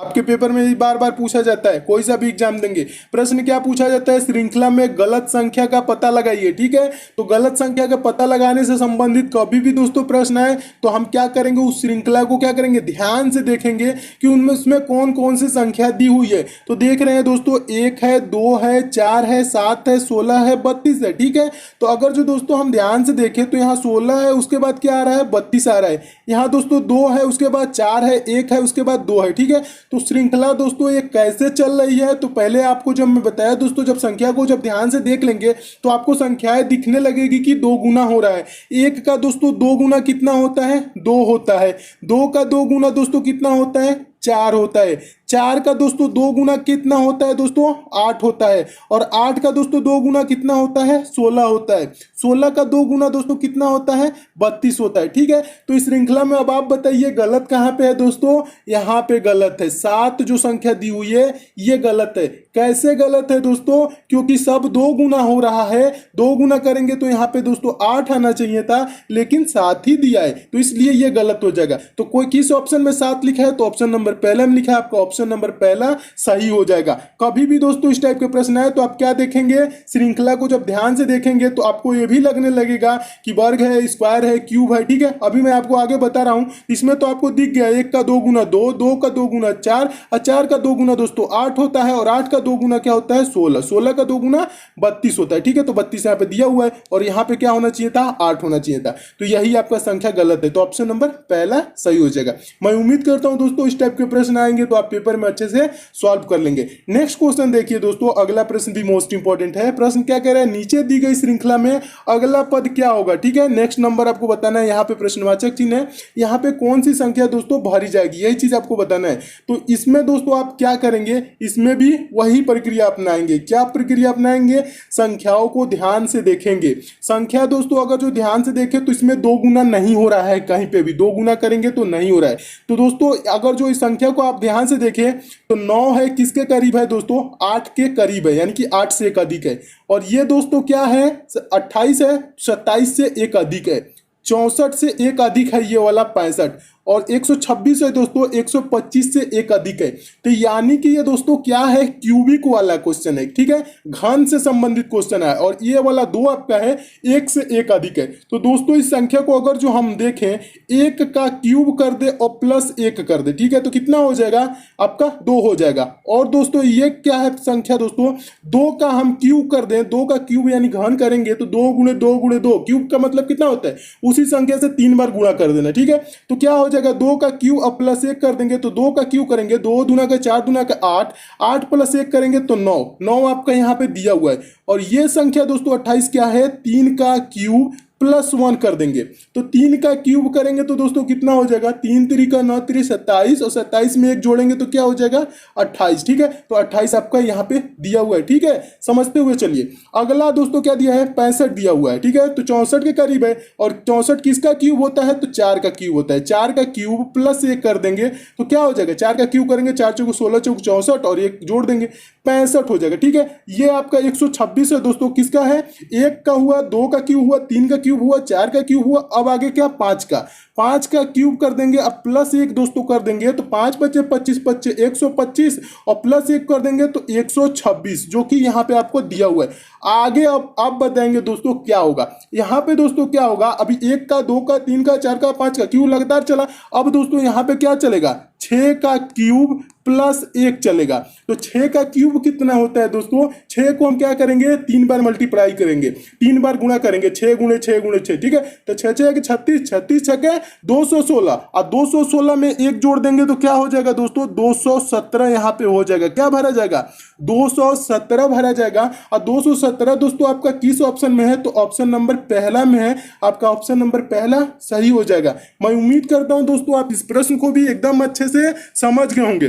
आपके पेपर में बार बार पूछा जाता है, कोई सा भी एग्जाम देंगे। प्रश्न क्या पूछा जाता है, श्रृंखला में गलत संख्या का पता लगाइए। ठीक है, तो गलत संख्या का पता लगाने से संबंधित कभी भी दोस्तों प्रश्न आए तो हम क्या करेंगे, उस श्रृंखला को क्या करेंगे, ध्यान से देखेंगे कि उनमें उसमें कौन कौन सी संख्या दी हुई है। तो देख रहे हैं दोस्तों, 1 है, 2 है, 4 है, 7 है, 16 है, 32 है। ठीक है, तो अगर जो दोस्तों हम ध्यान से देखें तो यहाँ 16 है, उसके बाद क्या आ रहा है, 32 आ रहा है। यहाँ दोस्तों 2 है, उसके बाद 4 है, 1 है, उसके बाद 2 है। ठीक है, तो श्रृंखला दोस्तों ये कैसे चल रही है, तो पहले आपको जब मैं बताया दोस्तों, जब संख्या को जब ध्यान से देख लेंगे तो आपको संख्याएं दिखने लगेगी कि 2 गुना हो रहा है। 1 का दोस्तों 2 गुना कितना होता है, 2 होता है। 2 का 2 गुना दोस्तों कितना होता है, 4 होता है। 4 का दोस्तों 2 गुना कितना होता है दोस्तों, 8 होता है। और 8 का दोस्तों 2 गुना कितना होता है, 16 होता है। 16 का 2 गुना दोस्तों कितना होता है, 32 होता है। ठीक है, तो इस श्रृंखला में अब आप बताइए गलत कहाँ पे है दोस्तों, यहाँ पे गलत है। 7 जो संख्या दी हुई है ये गलत है। कैसे गलत है दोस्तों, क्योंकि सब 2 गुना हो रहा है। 2 गुना करेंगे तो यहाँ पे दोस्तों 8 आना चाहिए था, लेकिन 7 ही दिया है, तो इसलिए ये गलत हो जाएगा। तो कोई किस ऑप्शन में 7 लिखा है, तो ऑप्शन नंबर पहला में लिखा है, आपका ऑप्शन नंबर पहला सही हो जाएगा। कभी भी दोस्तों इस टाइप के प्रश्न आए तो आप क्या देखेंगे, श्रृंखला को जब ध्यान से देखेंगे तो आपको ये भी लगने लगेगा कि वर्ग है, स्क्वायर है, क्यूब है। ठीक है, अभी मैं आपको आगे बता रहा हूं, इसमें तो आपको दिख गया 1 का 2 गुना 2, 2 का 2 गुना 4, और 4 का 2 गुना दोस्तों 8 होता है, और 8 का 2 गुना क्या होता है, 16, 16 का 2 गुना 32 होता है। ठीक है, तो 32 यहाँ पे दिया हुआ है, और यहाँ पे क्या होना चाहिए था, 8 होना चाहिए था। तो यही आपका संख्या गलत है, तो ऑप्शन नंबर पहला सही हो जाएगा। मैं उम्मीद करता हूं दोस्तों इस टाइप के प्रश्न आएंगे तो आप पेपर में अच्छे से सॉल्व कर लेंगे। नेक्स्ट क्वेश्चन देखिए दोस्तों, अगला प्रश्न भी मोस्ट इंपॉर्टेंट है। प्रश्न क्या कह रहा है, नीचे दी गई श्रृंखला में अगला पद क्या होगा। ठीक है, नेक्स्ट नंबर आपको बताना है, यहाँ पे प्रश्नवाचक चिन्ह है, यहाँ पे कौन सी संख्या दोस्तों भरी जाएगी, यही चीज आपको बताना है। तो इसमें दोस्तों आप क्या करेंगे, इसमें भी वही प्रक्रिया अपनाएंगे। क्या प्रक्रिया अपनाएंगे, संख्याओं को ध्यान से देखेंगे। संख्या दोस्तों अगर जो ध्यान से देखें तो इसमें 2 गुना नहीं हो रहा है, कहीं पे भी 2 गुना करेंगे तो नहीं हो रहा है। तो दोस्तों अगर जो इस संख्या को आप ध्यान से देखें तो 9 है, किसके करीब है दोस्तों, 8 के करीब है, यानी कि 8 से एक अधिक है। और ये दोस्तों क्या है, 28 है, 27 से एक अधिक है, 64 से एक अधिक है ये वाला 65, और 126 है दोस्तों 125 से एक अधिक है। तो यानी कि ये दोस्तों क्या है, क्यूबिक वाला क्वेश्चन है। ठीक है, घन से संबंधित क्वेश्चन है, और ये वाला 2 आपका है 1 से एक अधिक है। तो दोस्तों इस संख्या को अगर जो हम देखें, 1 का क्यूब कर दे और प्लस 1 कर दे, ठीक है, तो कितना हो जाएगा आपका, 2 हो जाएगा। और दोस्तों ये क्या है संख्या दोस्तों, 2 का हम क्यूब कर दें, 2 का क्यूब यानी घन करेंगे तो 2 गुणे 2 गुणे 2, क्यूब का मतलब कितना होता है, उसी संख्या से 3 बार गुणा कर देना। ठीक है, तो क्या हो जाएगा, 2 का क्यूब अब प्लस 1 कर देंगे तो 2 का क्यूब करेंगे, 2 दूना का 4 दूना का 8, 8 प्लस 1 करेंगे तो 9, 9 आपका यहाँ पे दिया हुआ है। और ये संख्या दोस्तों 28 क्या है, 3 का क्यूब प्लस 1 कर देंगे, तो 3 का क्यूब करेंगे तो दोस्तों कितना हो जाएगा, 3 3 का 9 3 27, और 27 में 1 जोड़ेंगे तो क्या हो जाएगा 28। ठीक है, तो 28 आपका यहाँ पे दिया हुआ है। ठीक है, समझते हुए चलिए, अगला दोस्तों क्या दिया है, 65 दिया हुआ है। ठीक है, तो 64 के करीब है, और 64 किसका क्यूब होता है, तो 4 का क्यूब होता है। 4 का क्यूब प्लस 1 कर देंगे तो क्या हो जाएगा, 4 का क्यूब करेंगे, 4 चौक 16 चौक 64, और 1 जोड़ देंगे 65 हो जाएगा। ठीक है, ये आपका 126 है दोस्तों, किसका है, 1 का हुआ, 2 का क्यूब हुआ, 3 का क्यूब हुआ, 4 का क्यूब हुआ, अब आगे क्या, 5 का, 5 का क्यूब कर देंगे, अब प्लस 1 दोस्तों कर देंगे तो 5 बचे 25 बचे 125, और प्लस 1 कर देंगे तो 126, जो कि यहाँ पे आपको दिया हुआ है। आगे अब आप बताएंगे दोस्तों क्या होगा, यहाँ पे दोस्तों क्या होगा, अभी 1 का 2 का 3 का 4 का 5 का क्यूब लगातार चला, अब दोस्तों यहाँ पे क्या चलेगा, 6 का क्यूब प्लस 1 चलेगा। तो 6 का क्यूब कितना होता है दोस्तों, 6 को हम क्या करेंगे, 3 बार मल्टीप्लाई करेंगे, 3 बार गुणा करेंगे, 6 गुणे 6 गुणे 6। ठीक है, तो 6 6 36, 36 छके 216, और 216 में 1 जोड़ देंगे तो क्या हो जाएगा दोस्तों, 217 यहाँ पे हो जाएगा। क्या भरा जाएगा, 217 भरा जाएगा। और 217 दोस्तों आपका किस ऑप्शन में है, तो ऑप्शन नंबर पहला में है, आपका ऑप्शन नंबर पहला सही हो जाएगा। मैं उम्मीद करता हूं दोस्तों आप इस प्रश्न को भी एकदम अच्छे से समझ गए होंगे।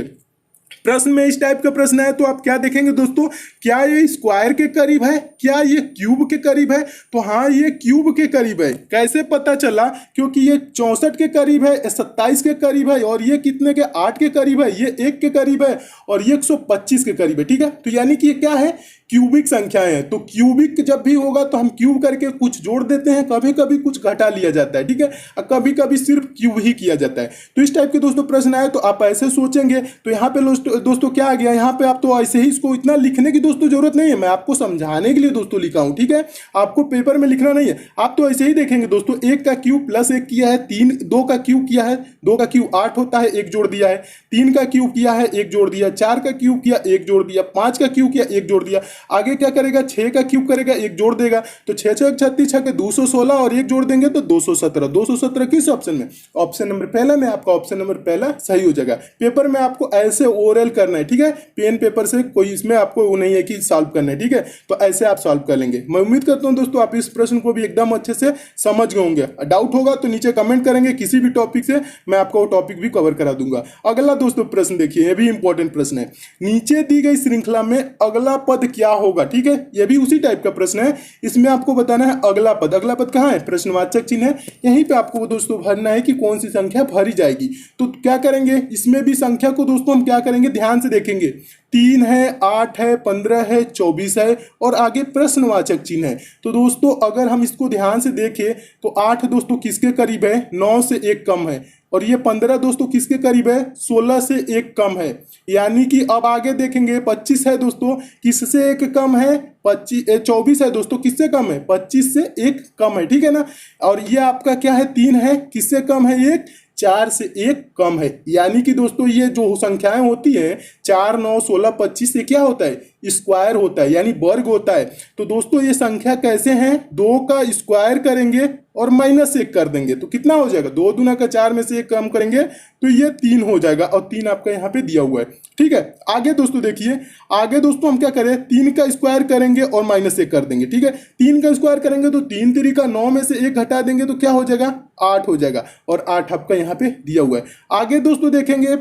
प्रश्न में इस टाइप का प्रश्न है तो आप क्या देखेंगे दोस्तों, क्या ये स्क्वायर के करीब है, क्या ये क्यूब के करीब है, तो हाँ ये क्यूब के करीब है। कैसे पता चला, क्योंकि ये 64 के करीब है, 27 के करीब है, और ये कितने के, 8 के करीब है, ये 1 के करीब है, और ये 125 के करीब है। ठीक है, तो यानी कि ये क्या है, क्यूबिक संख्याएं हैं, तो क्यूबिक जब भी होगा तो हम क्यूब करके कुछ जोड़ देते हैं, कभी कभी कुछ घटा लिया जाता है, ठीक है, और कभी कभी सिर्फ क्यूब ही किया जाता है। तो इस टाइप के दोस्तों प्रश्न आए तो आप ऐसे सोचेंगे। तो यहाँ पे दोस्तों क्या आ गया, यहाँ पे आप तो ऐसे ही इसको इतना लिखने की दोस्तों जरूरत नहीं है, मैं आपको समझाने के लिए दोस्तों लिखा हूँ, ठीक है, आपको पेपर में लिखना नहीं है। आप तो ऐसे ही देखेंगे दोस्तों, 1 का क्यूब प्लस 1 किया है, 2 का क्यूब किया है, 2 का क्यूब 8 होता है, 1 जोड़ दिया है, 3 का क्यूब किया है, 1 जोड़ दिया, 4 का क्यूब किया, 1 जोड़ दिया, 5 का क्यूब किया, 1 जोड़ दिया। आगे क्या करेगा, 6 का क्यूब करेगा, 1 जोड़ देगा, तो 6 6 36 6 के 216 और 1 जोड़ देंगे तो 217। 217 किस ऑप्शन में, ऑप्शन नंबर पहला में, आपका ऑप्शन नंबर पहला सही हो जाएगा। पेपर में आपको ऐसे ओरल करना है, ठीक है, पेन पेपर से कोई इसमें आपको वो नहीं है कि सॉल्व करना है, ठीक है, तो ऐसे आप सॉल्व कर लेंगे। मैं उम्मीद करता हूं दोस्तों आप इस प्रश्न को भी एकदम अच्छे से समझ गए होंगे। डाउट होगा तो नीचे कमेंट करेंगे, किसी भी टॉपिक से मैं आपको वो टॉपिक भी कवर करा दूंगा। अगला दोस्तों प्रश्न देखिए, ये भी इंपॉर्टेंट प्रश्न है, नीचे दी गई श्रृंखला में अगला पद क्या होगा, ठीक है, ये भी उसी टाइप का प्रश्न है। इसमें आपको बताना है अगला पद, अगला पद कहाँ है, प्रश्नवाचक चिन्ह है, यहीं पे आपको दोस्तों भरना है कि कौन सी संख्या भरी जाएगी। तो क्या करेंगे, इसमें भी संख्या को दोस्तों हम क्या करेंगे, ध्यान से देखेंगे, 3 है, 8 है, 15 है, 24 है और आगे प्रश्नवाचक चिन्ह है। तो दोस्तों अगर हम इसको ध्यान से देखें तो 8 दोस्तों किसके करीब है, 9 से 1 कम है, और ये 15 दोस्तों किसके करीब है, 16 से 1 कम है। यानी कि अब आगे देखेंगे 25 है दोस्तों, किससे 1 कम है, 24 है दोस्तों, किससे कम है, 25 से 1 कम है, ठीक है ना। और ये आपका क्या है, 3 है, किससे कम है, 1, 4 से 1 कम है। यानी कि दोस्तों ये जो संख्याएं होती है 4, 9, 16, 25 से क्या होता है, स्क्वायर होता है, यानी वर्ग होता है। तो दोस्तों ये संख्या कैसे हैं, 2 का स्क्वायर करेंगे और -1 कर देंगे तो कितना हो जाएगा, 2 दूना का 4 में से 1 कम करेंगे तो ये 3 हो जाएगा, और 3 आपका यहाँ पे दिया हुआ है, ठीक है। आगे दोस्तों देखिए, आगे दोस्तों हम क्या करें, 3 का स्क्वायर करेंगे और -1 कर देंगे, ठीक है। 3 का स्क्वायर करेंगे तो 3 3 का 9 में से 1 घटा देंगे तो क्या हो जाएगा, 8 हो जाएगा, और 8 आपका यहाँ पे दिया हुआ है। आगे दोस्तों देखेंगे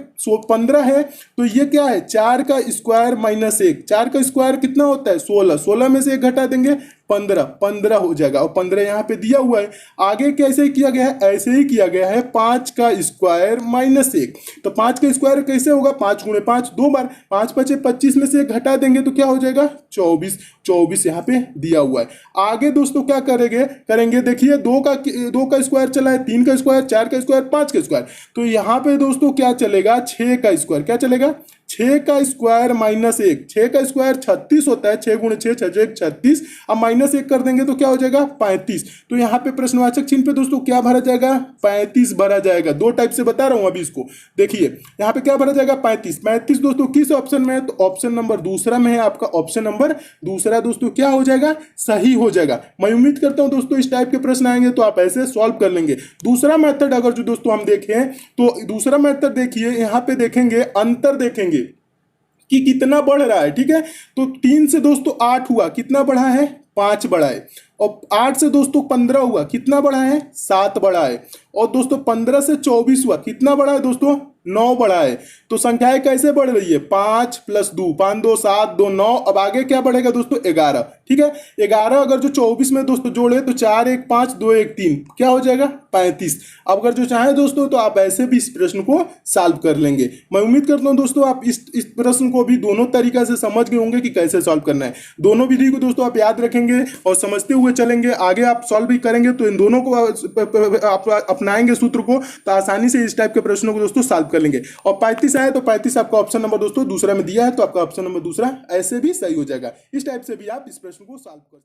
15 है, तो ये क्या है, 4 का स्क्वायर -1, 4 का स्क्वायर कितना होता है, 16, 16 में से 1 घटा देंगे 15, 15 हो जाएगा, और 15 यहाँ पे दिया हुआ है। आगे कैसे किया गया है, ऐसे ही किया गया है, 5 का स्क्वायर -1, तो 5 का स्क्वायर कैसे होगा, 5 गुणे 5 2 बार, 5 5 25 में से 1 घटा देंगे तो क्या हो जाएगा, 24, 24 यहाँ पे दिया हुआ है। आगे दोस्तों क्या करेंगे देखिए, 2 का स्क्वायर चला है, 3 का स्क्वायर, 4 का स्क्वायर, 5 का स्क्वायर, तो यहाँ पे दोस्तों क्या चलेगा, 6 का स्क्वायर, क्या चलेगा, 6 का स्क्वायर -1, 6 का स्क्वायर 36 होता है, 6 गुणे 6 6 36, अब -1 कर देंगे तो क्या हो जाएगा, 35। तो यहाँ पे प्रश्नवाचक चिन्ह पे दोस्तों क्या भरा जाएगा, 35 भरा जाएगा। 2 टाइप से बता रहा हूं अभी इसको, देखिए यहाँ पे क्या भरा जाएगा, 35। 35 दोस्तों किस ऑप्शन में है, तो ऑप्शन नंबर दूसरा में है, आपका ऑप्शन नंबर दूसरा दोस्तों क्या हो जाएगा, सही हो जाएगा। मैं उम्मीद करता हूं दोस्तों इस टाइप के प्रश्न आएंगे तो आप ऐसे सॉल्व कर लेंगे। दूसरा मेथड अगर जो दोस्तों हम देखें तो दूसरा मेथड देखिए, यहाँ पे देखेंगे अंतर, देखेंगे कि कितना बढ़ रहा है, ठीक है। तो 3 से दोस्तों 8 हुआ, कितना बढ़ा है, 5 बढ़ा है, और 8 से दोस्तों 15 हुआ, कितना बढ़ा है, 7 बढ़ा है, और दोस्तों 15 से 24 हुआ, कितना बढ़ा है दोस्तों, 9 बढ़ा है। तो संख्याएं कैसे बढ़ रही है, 5 + 2, 5 2 7 2 9, अब आगे क्या बढ़ेगा दोस्तों, 11, ठीक है। 11 अगर जो 24 में दोस्तों जोड़े तो 4 1 5 2 1 3, क्या हो जाएगा, 35। अब अगर जो चाहे दोस्तों तो आप ऐसे भी इस प्रश्न को सॉल्व कर लेंगे। मैं उम्मीद करता हूं दोस्तों आप इस प्रश्न को भी दोनों तरीका से समझ गए होंगे कि कैसे सॉल्व करना है। दोनों विधि को दोस्तों आप याद रखेंगे और समझते हुए चलेंगे, आगे आप सॉल्व भी करेंगे तो इन दोनों को आप अपनाएंगे सूत्र को, तो आसानी से इस टाइप के प्रश्नों को दोस्तों सॉल्व कर लेंगे। और 35 आए तो 35 आपका ऑप्शन नंबर दोस्तों दूसरा में दिया है, तो आपका ऑप्शन नंबर दूसरा ऐसे भी सही हो जाएगा। इस टाइप से भी आप इस प्रश्न को सॉल्व कर सकते हैं।